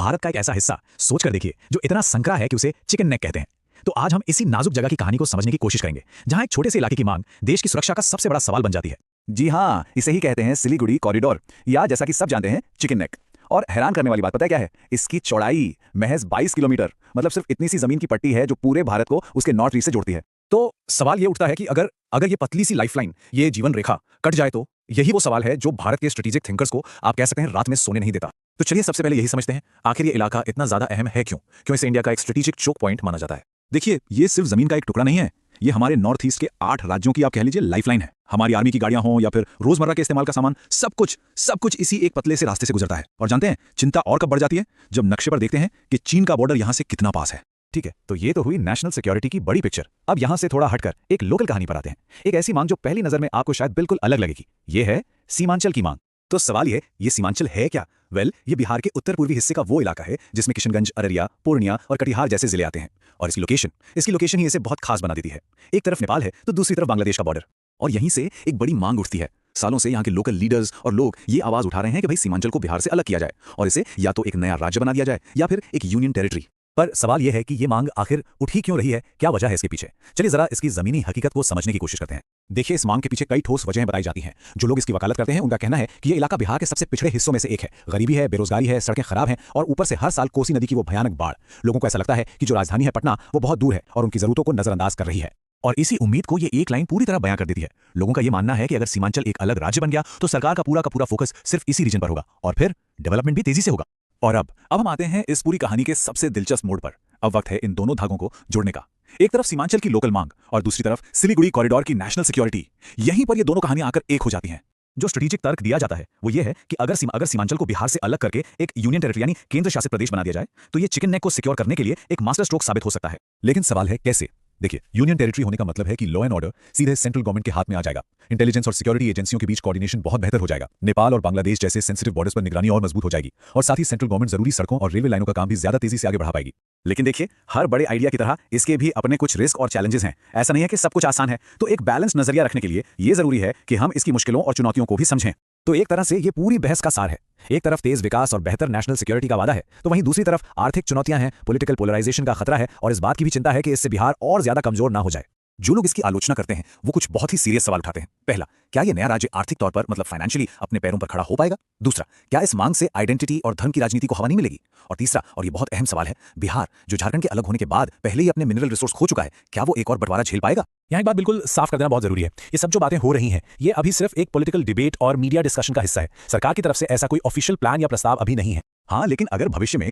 भारत का एक ऐसा हिस्सा सोच कर देखिए जो इतना संकरा है कि उसे चिकन नेक कहते हैं। तो आज हम इसी नाजुक जगह की कहानी को समझने की कोशिश करेंगे, जहां एक छोटे से इलाके की मांग देश की सुरक्षा का सबसे बड़ा सवाल बन जाती है। जी हाँ, इसे ही कहते हैं सिलीगुड़ी कॉरिडोर, या जैसा कि सब जानते हैं चिकन नेक। और हैरान करने वाली बात पता है क्या है? इसकी चौड़ाई महज 22 किलोमीटर, मतलब सिर्फ इतनी सी जमीन की पट्टी है जो पूरे भारत को उसके नॉर्थ ईस्ट से जोड़ती है। तो सवाल ये उठता है कि अगर ये पतली सी लाइफलाइन, ये जीवन रेखा कट जाए तो यही वो सवाल है जो भारत के स्ट्रेटेजिक थिंकर्स को आप कह सकते हैं रात में सोने नहीं देता। तो चलिए सबसे पहले यही समझते हैं, आखिर ये इलाका इतना ज्यादा अहम है क्यों इसे इंडिया का एक स्ट्रेटेजिक चोक पॉइंट माना जाता है। देखिए, ये सिर्फ जमीन का एक टुकड़ा नहीं है, ये हमारे नॉर्थ ईस्ट के 8 राज्यों की आप कह लीजिए लाइफलाइन है। हमारी आर्मी की गाड़ियां हों या फिर रोजमर्रा के इस्तेमाल का सामान, सब कुछ इसी एक पतले से रास्ते से गुजरता है। और जानते हैं चिंता और कब बढ़ जाती है? जब नक्शे पर देखते हैं कि चीन का बॉर्डर यहां से कितना पास है। ठीक है, तो ये तो हुई नेशनल सिक्योरिटी की बड़ी पिक्चर। अब यहां से थोड़ा हटकर एक लोकल कहानी पर आते हैं। एक ऐसी मांग जो पहली नजर में आपको शायद बिल्कुल अलग लगेगी, ये है सीमांचल की मांग। तो सवाल ये सीमांचल है क्या? ये बिहार के उत्तर पूर्वी हिस्से का वो इलाका है जिसमें किशनगंज, अररिया, पूर्णिया और कटिहार जैसे जिले आते हैं। और इसकी लोकेशन ही इसे बहुत खास बना देती है। एक तरफ नेपाल है तो दूसरी तरफ बांग्लादेश का बॉर्डर। और यहीं से एक बड़ी मांग उठती है। सालों से यहाँ के लोकल लीडर्स और लोग ये आवाज उठा रहे हैं कि भाई सीमांचल को बिहार से अलग किया जाए और इसे या तो एक नया राज्य बना दिया जाए या फिर एक यूनियन टेरिटरी। पर सवाल यह है कि ये मांग आखिर उठ ही क्यों रही है, क्या वजह है इसके पीछे? चलिए जरा इसकी जमीनी हकीकत को समझने की कोशिश करते हैं। देखिए, इस मांग के पीछे कई ठोस वजहें बताई जाती हैं। जो लोग इसकी वकालत करते हैं उनका कहना है कि ये इलाका बिहार के सबसे पिछड़े हिस्सों में से एक है। गरीबी है, बेरोजगारी है, सड़कें खराब हैं और ऊपर से हर साल कोसी नदी की वो भयानक बाढ़। लोगों को ऐसा लगता है कि जो राजधानी है पटना, वो बहुत दूर है और उनकी जरूरतों को नजरअंदाज कर रही है। और इसी उम्मीद को ये एक लाइन पूरी तरह बयां कर देती है। लोगों का ये मानना है कि अगर सीमांचल एक अलग राज्य बन गया तो सरकार का पूरा फोकस सिर्फ इसी रीजन पर होगा और फिर डेवलपमेंट भी तेजी से होगा। और अब हम आते हैं इस पूरी कहानी के सबसे दिलचस्प मोड़ पर। अब वक्त है इन दोनों धागों को जोड़ने का। एक तरफ सीमांचल की लोकल मांग और दूसरी तरफ सिलीगुड़ी कॉरिडोर की नेशनल सिक्योरिटी। यहीं पर ये दोनों कहानियां आकर एक हो जाती हैं। जो स्ट्रेटेजिक तर्क दिया जाता है वो ये है कि अगर सीमांचल को बिहार से अलग करके एक यूनियन टेरिटरी यानी केंद्र शासित प्रदेश बना दिया जाए तो ये चिकन नेक को सिक्योर करने के लिए एक मास्टर स्ट्रोक साबित हो सकता है। लेकिन सवाल है कैसे? देखिए, यूनियन टेरिटरी होने का मतलब है कि लॉ एंड ऑर्डर सीधे सेंट्रल गवर्नमेंट के हाथ में आ जाएगा। इंटेलिजेंस और सिक्योरिटी एजेंसियों के बीच कोऑर्डिनेशन बहुत बेहतर हो जाएगा। नेपाल और बांग्लादेश जैसे सेंसिटिव बॉर्डर्स पर निगरानी और मजबूत हो जाएगी और साथ ही सेंट्रल गवर्नमेंट जरूरी सड़कों और रेलवे लाइनों का काम भी ज्यादा तेजी से आगे बढ़ा पाएगी। लेकिन देखिए, हर बड़े आइडिया की तरह इसके भी अपने कुछ रिस्क और चैलेंजेस हैं। ऐसा नहीं है कि सब कुछ आसान है। तो एक बैलेंस नजरिया रखने के लिए ये जरूरी है कि हम इसकी मुश्किलों और चुनौतियों को भी समझें। तो एक तरह से ये पूरी बहस का सार है। एक तरफ तेज विकास और बेहतर नेशनल सिक्योरिटी का वादा है, तो वहीं दूसरी तरफ आर्थिक चुनौतियां हैं, पॉलिटिकल पोलराइजेशन का खतरा है और इस बात की भी चिंता है कि इससे बिहार और ज्यादा कमजोर ना हो जाए। जो लोग इसकी आलोचना करते हैं वो कुछ बहुत ही सीरियस सवाल उठाते हैं। पहला, क्या ये नया राज्य आर्थिक तौर पर मतलब फाइनेंशियली अपने पैरों पर खड़ा हो पाएगा? दूसरा, क्या इस मांग से आइडेंटिटी और धर्म की राजनीति को हवा नहीं मिलेगी? और तीसरा, और ये बहुत अहम सवाल है, बिहार जो झारखंड के अलग होने के बाद पहले ही अपने मिनरल रिसोर्स खो चुका है, क्या वो एक और बंटवारा झेल पाएगा? यहाँ एक बात बिल्कुल साफ कर देना बहुत जरूरी है। ये सब जो बातें हो रही हैं ये अभी सिर्फ एक पॉलिटिकल डिबेट और मीडिया डिस्कशन का हिस्सा है। सरकार की तरफ से ऐसा कोई ऑफिशियल प्लान या प्रस्ताव अभी नहीं है। हाँ, लेकिन अगर भविष्य में